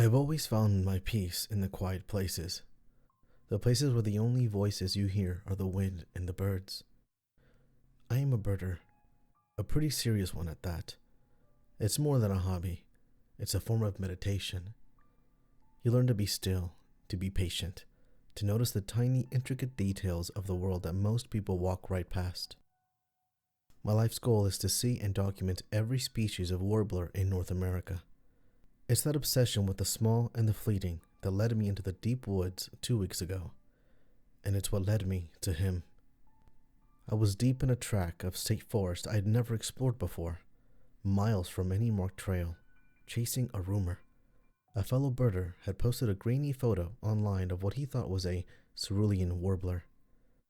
I've always found my peace in the quiet places, the places where the only voices you hear are the wind and the birds. I am a birder, a pretty serious one at that. It's more than a hobby, it's a form of meditation. You learn to be still, to be patient, to notice the tiny, intricate details of the world that most people walk right past. My life's goal is to see and document every species of warbler in North America. It's that obsession with the small and the fleeting that led me into the deep woods 2 weeks ago, and it's what led me to him. I was deep in a tract of state forest I had never explored before, miles from any marked trail, chasing a rumor. A fellow birder had posted a grainy photo online of what he thought was a cerulean warbler,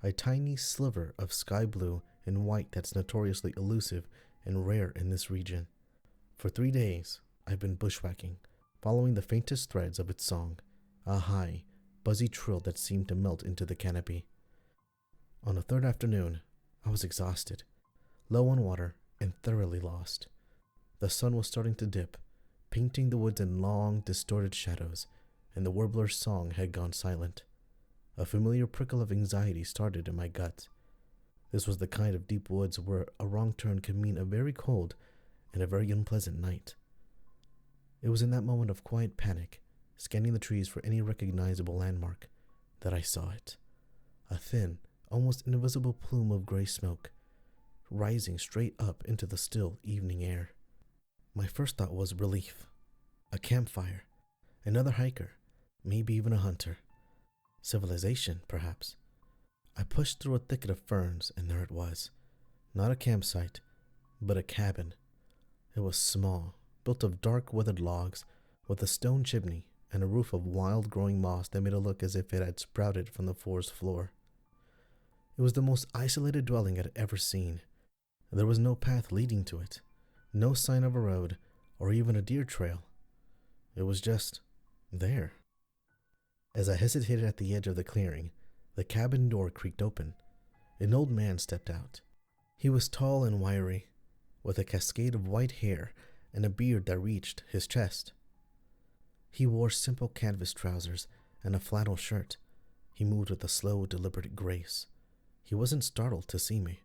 a tiny sliver of sky blue and white that's notoriously elusive and rare in this region. For 3 days, I've been bushwhacking, following the faintest threads of its song, a high, buzzy trill that seemed to melt into the canopy. On the third afternoon, I was exhausted, low on water, and thoroughly lost. The sun was starting to dip, painting the woods in long, distorted shadows, and the warbler's song had gone silent. A familiar prickle of anxiety started in my gut. This was the kind of deep woods where a wrong turn could mean a very cold and a very unpleasant night. It was in that moment of quiet panic, scanning the trees for any recognizable landmark, that I saw it. A thin, almost invisible plume of gray smoke, rising straight up into the still evening air. My first thought was relief. A campfire, another hiker, maybe even a hunter. Civilization, perhaps. I pushed through a thicket of ferns, and there it was. Not a campsite, but a cabin. It was small, built of dark, weathered logs, with a stone chimney and a roof of wild-growing moss that made it look as if it had sprouted from the forest floor. It was the most isolated dwelling I'd ever seen. There was no path leading to it, no sign of a road, or even a deer trail. It was just there. As I hesitated at the edge of the clearing, the cabin door creaked open. An old man stepped out. He was tall and wiry, with a cascade of white hair and a beard that reached his chest. He wore simple canvas trousers and a flannel shirt. He moved with a slow, deliberate grace. He wasn't startled to see me.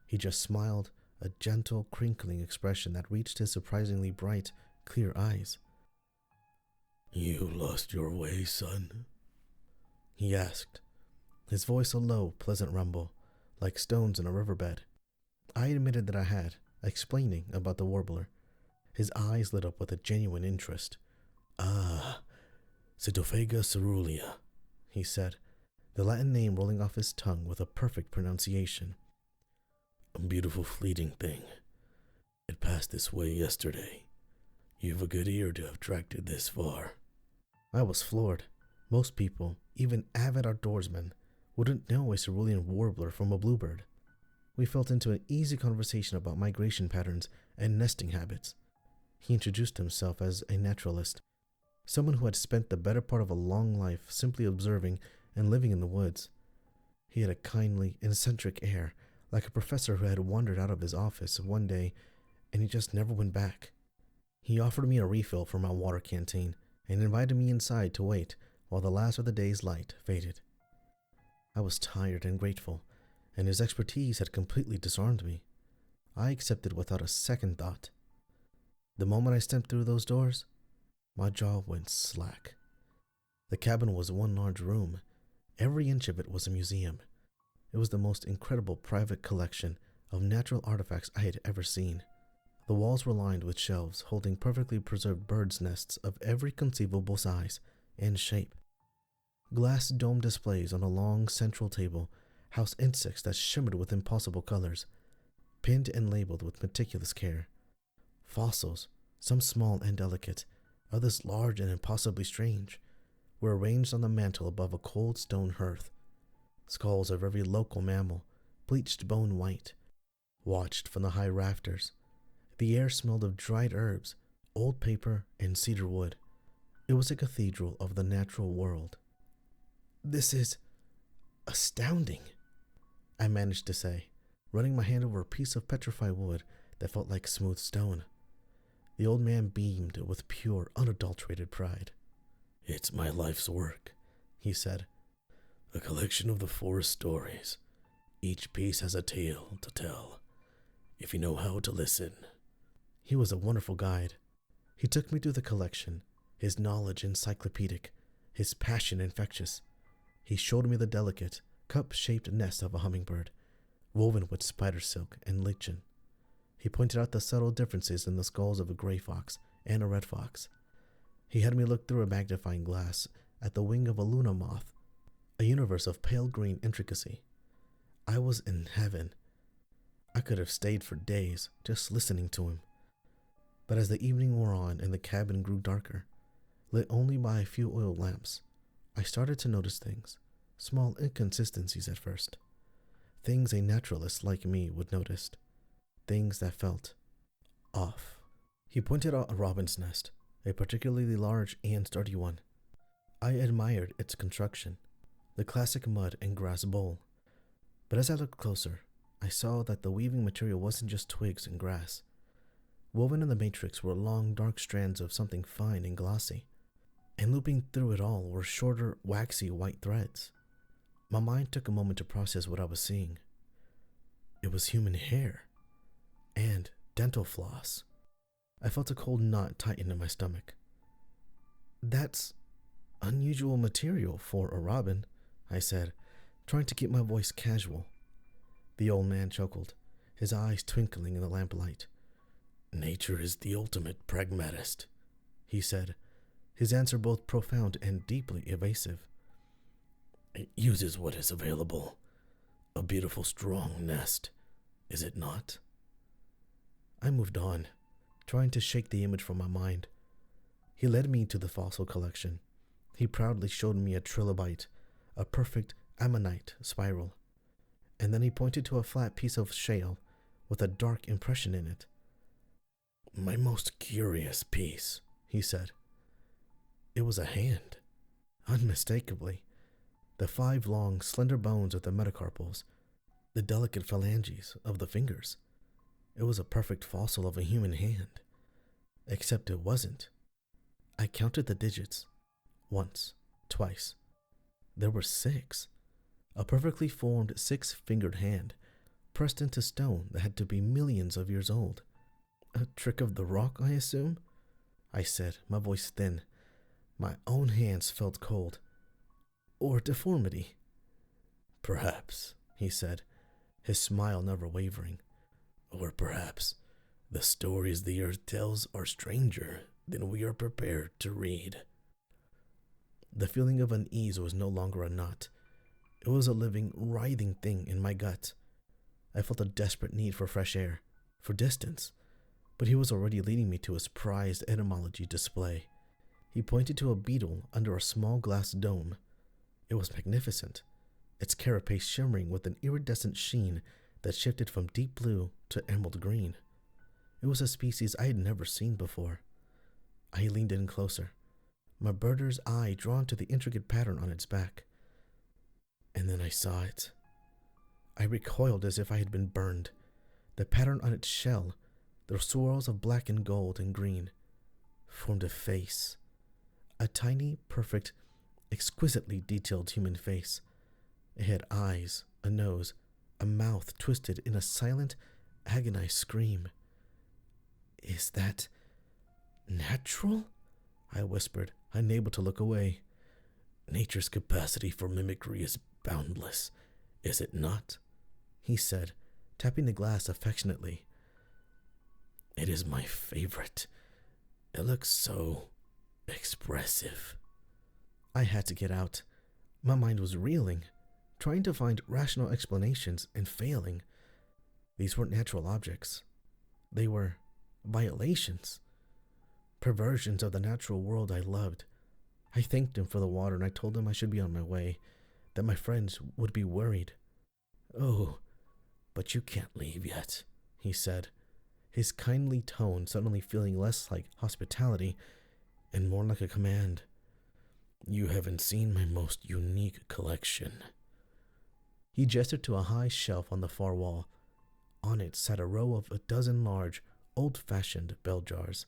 He just smiled, a gentle, crinkling expression that reached his surprisingly bright, clear eyes. "You lost your way, son?" he asked, his voice a low, pleasant rumble, like stones in a riverbed. I admitted that I had, explaining about the warbler. His eyes lit up with a genuine interest. "Ah, Cytophega cerulea," he said, the Latin name rolling off his tongue with a perfect pronunciation. "A beautiful fleeting thing. It passed this way yesterday. You've a good ear to have tracked it this far." I was floored. Most people, even avid outdoorsmen, wouldn't know a cerulean warbler from a bluebird. We fell into an easy conversation about migration patterns and nesting habits. He introduced himself as a naturalist, someone who had spent the better part of a long life simply observing and living in the woods. He had a kindly, eccentric air, like a professor who had wandered out of his office one day and he just never went back. He offered me a refill from my water canteen and invited me inside to wait while the last of the day's light faded. I was tired and grateful, and his expertise had completely disarmed me. I accepted without a second thought. The moment I stepped through those doors, my jaw went slack. The cabin was one large room. Every inch of it was a museum. It was the most incredible private collection of natural artifacts I had ever seen. The walls were lined with shelves holding perfectly preserved birds' nests of every conceivable size and shape. Glass dome displays on a long central table housed insects that shimmered with impossible colors, pinned and labeled with meticulous care. Fossils, some small and delicate, others large and impossibly strange, were arranged on the mantel above a cold stone hearth. Skulls of every local mammal, bleached bone white, watched from the high rafters. The air smelled of dried herbs, old paper, and cedar wood. It was a cathedral of the natural world. "This is astounding," I managed to say, running my hand over a piece of petrified wood that felt like smooth stone. The old man beamed with pure, unadulterated pride. "It's my life's work," he said. "A collection of the forest stories. Each piece has a tale to tell, if you know how to listen." He was a wonderful guide. He took me through the collection, his knowledge encyclopedic, his passion infectious. He showed me the delicate, cup-shaped nest of a hummingbird, woven with spider silk and lichen. He pointed out the subtle differences in the skulls of a gray fox and a red fox. He had me look through a magnifying glass at the wing of a luna moth, a universe of pale green intricacy. I was in heaven. I could have stayed for days just listening to him. But as the evening wore on and the cabin grew darker, lit only by a few oil lamps, I started to notice things, small inconsistencies at first. Things a naturalist like me would notice. Things that felt off. He pointed out a robin's nest, a particularly large and sturdy one. I admired its construction, the classic mud and grass bowl. But as I looked closer, I saw that the weaving material wasn't just twigs and grass. Woven in the matrix were long, dark strands of something fine and glossy, and looping through it all were shorter, waxy white threads. My mind took a moment to process what I was seeing. It was human hair and dental floss. I felt a cold knot tighten in my stomach. "That's unusual material for a robin," I said, trying to keep my voice casual. The old man chuckled, his eyes twinkling in the lamplight. "Nature is the ultimate pragmatist," he said, his answer both profound and deeply evasive. "It uses what is available. A beautiful, strong nest, is it not?" I moved on, trying to shake the image from my mind. He led me to the fossil collection. He proudly showed me a trilobite, a perfect ammonite spiral, and then he pointed to a flat piece of shale with a dark impression in it. "My most curious piece," he said. It was a hand, unmistakably. The 5 long, slender bones of the metacarpals, the delicate phalanges of the fingers. It was a perfect fossil of a human hand. Except it wasn't. I counted the digits. Once, twice. There were 6. A perfectly formed 6-fingered hand, pressed into stone that had to be millions of years old. "A trick of the rock, I assume?" I said, my voice thin. My own hands felt cold. "Or deformity?" "Perhaps," he said, his smile never wavering. "Or perhaps the stories the earth tells are stranger than we are prepared to read." The feeling of unease was no longer a knot. It was a living, writhing thing in my gut. I felt a desperate need for fresh air, for distance, but he was already leading me to his prized etymology display. He pointed to a beetle under a small glass dome. It was magnificent, its carapace shimmering with an iridescent sheen that shifted from deep blue to emerald green. It was a species I had never seen before. I leaned in closer, my birder's eye drawn to the intricate pattern on its back. And then I saw it. I recoiled as if I had been burned. The pattern on its shell, the swirls of black and gold and green, formed a face. A tiny, perfect, exquisitely detailed human face. It had eyes, a nose, a mouth twisted in a silent, agonized scream. "Is that natural?" I whispered, unable to look away. "Nature's capacity for mimicry is boundless, is it not?" he said, tapping the glass affectionately. "It is my favorite. It looks so expressive." I had to get out. My mind was reeling, trying to find rational explanations and failing. These weren't natural objects. They were violations, perversions of the natural world I loved. I thanked him for the water and I told him I should be on my way, that my friends would be worried. "Oh, but you can't leave yet," he said, his kindly tone suddenly feeling less like hospitality and more like a command. "You haven't seen my most unique collection." He gestured to a high shelf on the far wall. On it sat a row of a dozen large, old-fashioned bell jars.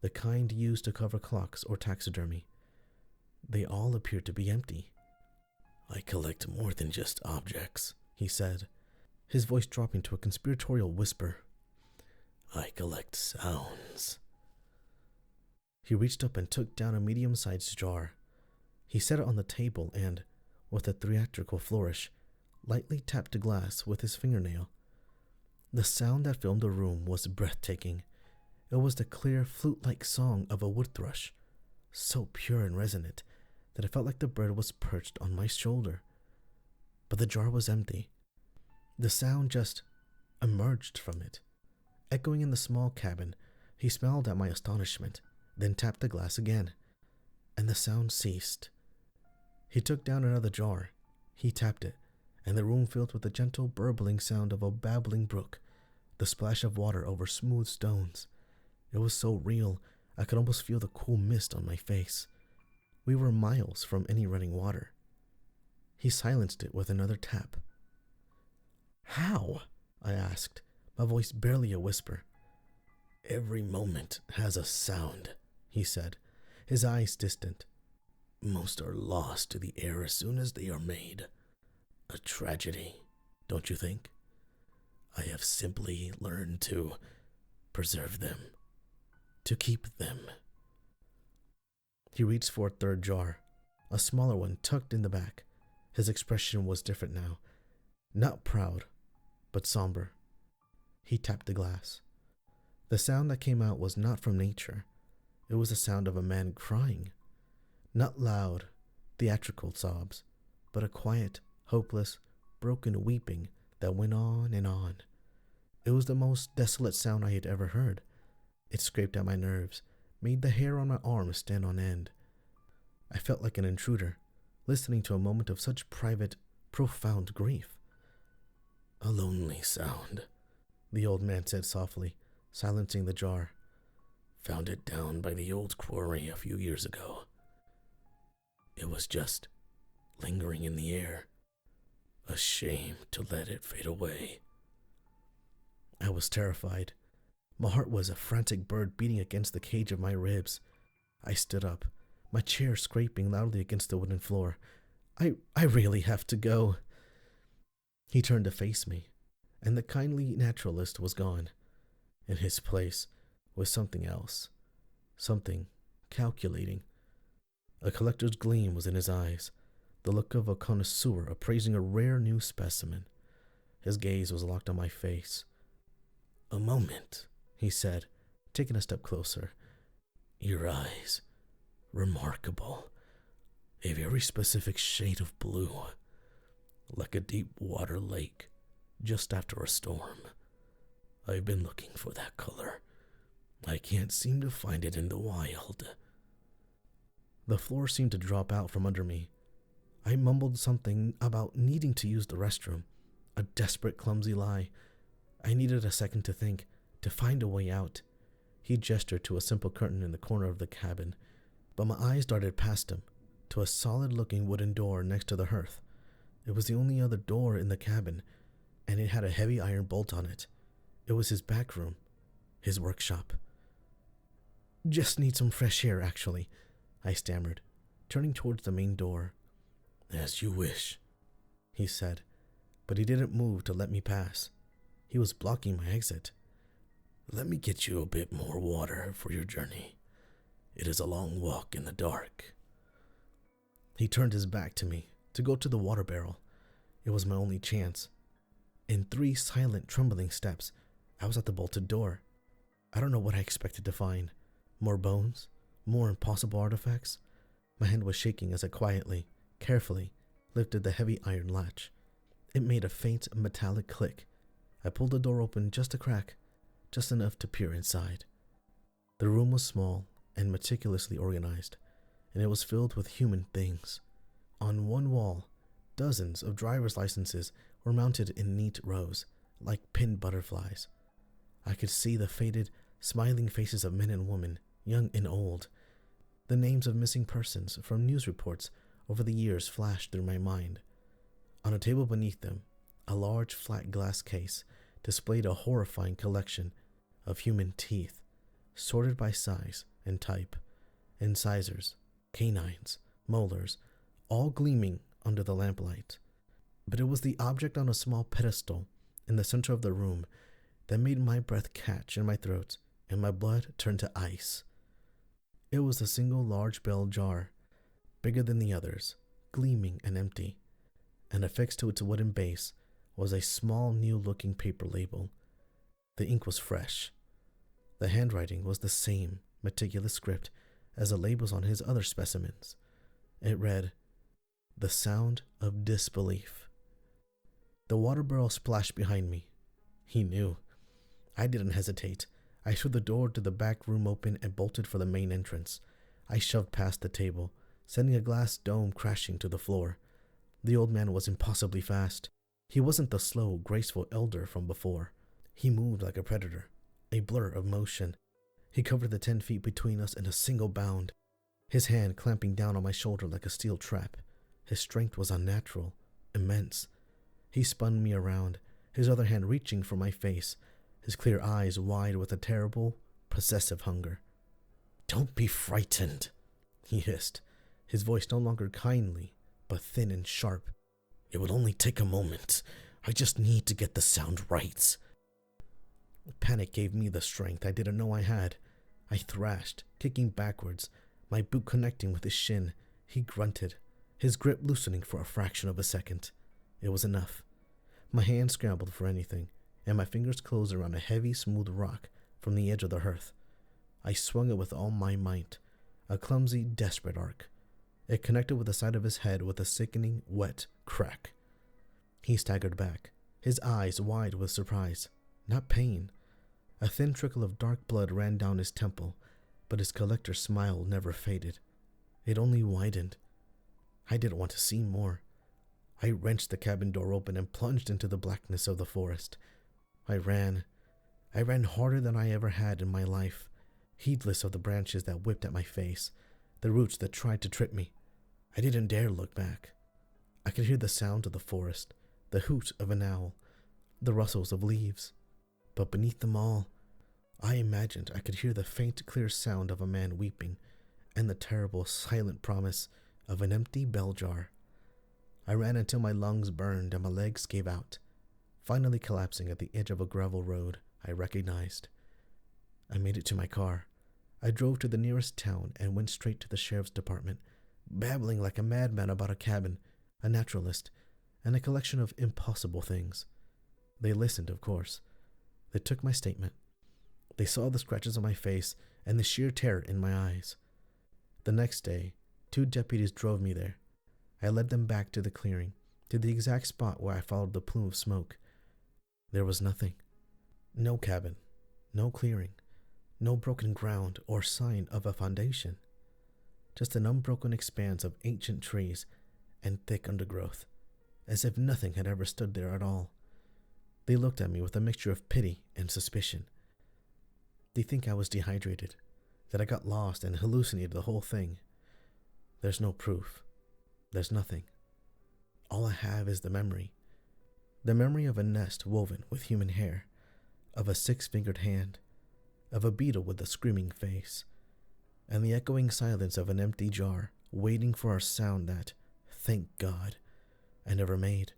the kind used to cover clocks or taxidermy. They all appeared to be empty. "I collect more than just objects," he said, his voice dropping to a conspiratorial whisper. "I collect sounds." He reached up and took down a medium-sized jar. He set it on the table and, with a theatrical flourish, lightly tapped the glass with his fingernail. The sound that filled the room was breathtaking. It was the clear, flute-like song of a wood thrush, so pure and resonant that it felt like the bird was perched on my shoulder. But the jar was empty. The sound just emerged from it. Echoing in the small cabin, he smiled at my astonishment, then tapped the glass again, and the sound ceased. He took down another jar. He tapped it, and the room filled with the gentle burbling sound of a babbling brook, the splash of water over smooth stones. It was so real, I could almost feel the cool mist on my face. We were miles from any running water. He silenced it with another tap. "How?" I asked, my voice barely a whisper. "Every moment has a sound," he said, his eyes distant. "Most are lost to the air as soon as they are made. A tragedy, don't you think? I have simply learned to preserve them, to keep them." He reached for a third jar, a smaller one tucked in the back. His expression was different now, not proud, but somber. He tapped the glass. The sound that came out was not from nature. It was the sound of a man crying. Not loud, theatrical sobs, but a quiet, hopeless, broken weeping that went on and on. It was the most desolate sound I had ever heard. It scraped at my nerves, made the hair on my arms stand on end. I felt like an intruder, listening to a moment of such private, profound grief. "A lonely sound," the old man said softly, silencing the jar. "Found it down by the old quarry a few years ago. It was just lingering in the air. A shame to let it fade away." I was terrified. My heart was a frantic bird beating against the cage of my ribs. I stood up, my chair scraping loudly against the wooden floor. I really have to go." He turned to face me, and the kindly naturalist was gone. In his place was something else, something calculating. A collector's gleam was in his eyes, the look of a connoisseur appraising a rare new specimen. His gaze was locked on my face. "A moment," he said, taking a step closer. "Your eyes, remarkable. A very specific shade of blue, like a deep water lake just after a storm. I've been looking for that color. I can't seem to find it in the wild." The floor seemed to drop out from under me. I mumbled something about needing to use the restroom, a desperate, clumsy lie. I needed a second to think, to find a way out. He gestured to a simple curtain in the corner of the cabin, but my eyes darted past him, to a solid-looking wooden door next to the hearth. It was the only other door in the cabin, and it had a heavy iron bolt on it. It was his back room, his workshop. "Just need some fresh air, actually," I stammered, turning towards the main door. "As you wish," he said, but he didn't move to let me pass. He was blocking my exit. "Let me get you a bit more water for your journey. It is a long walk in the dark." He turned his back to me to go to the water barrel. It was my only chance. In 3 silent, trembling steps, I was at the bolted door. I don't know what I expected to find. More bones? More impossible artifacts? My hand was shaking as I quietly, carefully, lifted the heavy iron latch. It made a faint metallic click. I pulled the door open just a crack, just enough to peer inside. The room was small and meticulously organized, and it was filled with human things. On one wall, dozens of driver's licenses were mounted in neat rows, like pinned butterflies. I could see the faded, smiling faces of men and women, young and old. The names of missing persons from news reports over the years flashed through my mind. On a table beneath them, a large flat glass case displayed a horrifying collection of human teeth, sorted by size and type, incisors, canines, molars, all gleaming under the lamplight. But it was the object on a small pedestal in the center of the room that made my breath catch in my throat and my blood turn to ice. It was a single large bell jar, bigger than the others, gleaming and empty, and affixed to its wooden base was a small new-looking paper label. The ink was fresh. The handwriting was the same meticulous script as the labels on his other specimens. It read, "The Sound of Disbelief." The water barrel splashed behind me. He knew. I didn't hesitate. I threw the door to the back room open and bolted for the main entrance. I shoved past the table, sending a glass dome crashing to the floor. The old man was impossibly fast. He wasn't the slow, graceful elder from before. He moved like a predator, a blur of motion. He covered the 10 feet between us in a single bound, his hand clamping down on my shoulder like a steel trap. His strength was unnatural, immense. He spun me around, his other hand reaching for my face, his clear eyes wide with a terrible, possessive hunger. "Don't be frightened," he hissed, his voice no longer kindly, but thin and sharp. "It will only take a moment. I just need to get the sound right." Panic gave me the strength I didn't know I had. I thrashed, kicking backwards, my boot connecting with his shin. He grunted, his grip loosening for a fraction of a second. It was enough. My hand scrambled for anything, and my fingers closed around a heavy, smooth rock from the edge of the hearth. I swung it with all my might, a clumsy, desperate arc. It connected with the side of his head with a sickening, wet crack. He staggered back, his eyes wide with surprise, not pain. A thin trickle of dark blood ran down his temple, but his collector's smile never faded. It only widened. I didn't want to see more. I wrenched the cabin door open and plunged into the blackness of the forest. I ran harder than I ever had in my life, heedless of the branches that whipped at my face, the roots that tried to trip me. I didn't dare look back. I could hear the sound of the forest, the hoot of an owl, the rustles of leaves. But beneath them all, I imagined I could hear the faint, clear sound of a man weeping and the terrible, silent promise of an empty bell jar. I ran until my lungs burned and my legs gave out, finally collapsing at the edge of a gravel road I recognized. I made it to my car. I drove to the nearest town and went straight to the sheriff's department, babbling like a madman about a cabin, a naturalist, and a collection of impossible things. They listened, of course. They took my statement. They saw the scratches on my face and the sheer terror in my eyes. The next day, 2 deputies drove me there. I led them back to the clearing, to the exact spot where I followed the plume of smoke. There was nothing. No cabin, no clearing, no broken ground or sign of a foundation. Just an unbroken expanse of ancient trees and thick undergrowth, as if nothing had ever stood there at all. They looked at me with a mixture of pity and suspicion. They think I was dehydrated, that I got lost and hallucinated the whole thing. There's no proof. There's nothing. All I have is the memory of a nest woven with human hair, of a 6-fingered hand, of a beetle with a screaming face, and the echoing silence of an empty jar waiting for a sound that, thank God, I never made.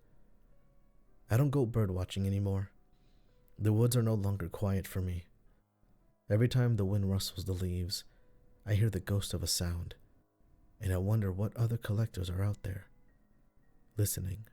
I don't go birdwatching anymore. The woods are no longer quiet for me. Every time the wind rustles the leaves, I hear the ghost of a sound, and I wonder what other collectors are out there, listening.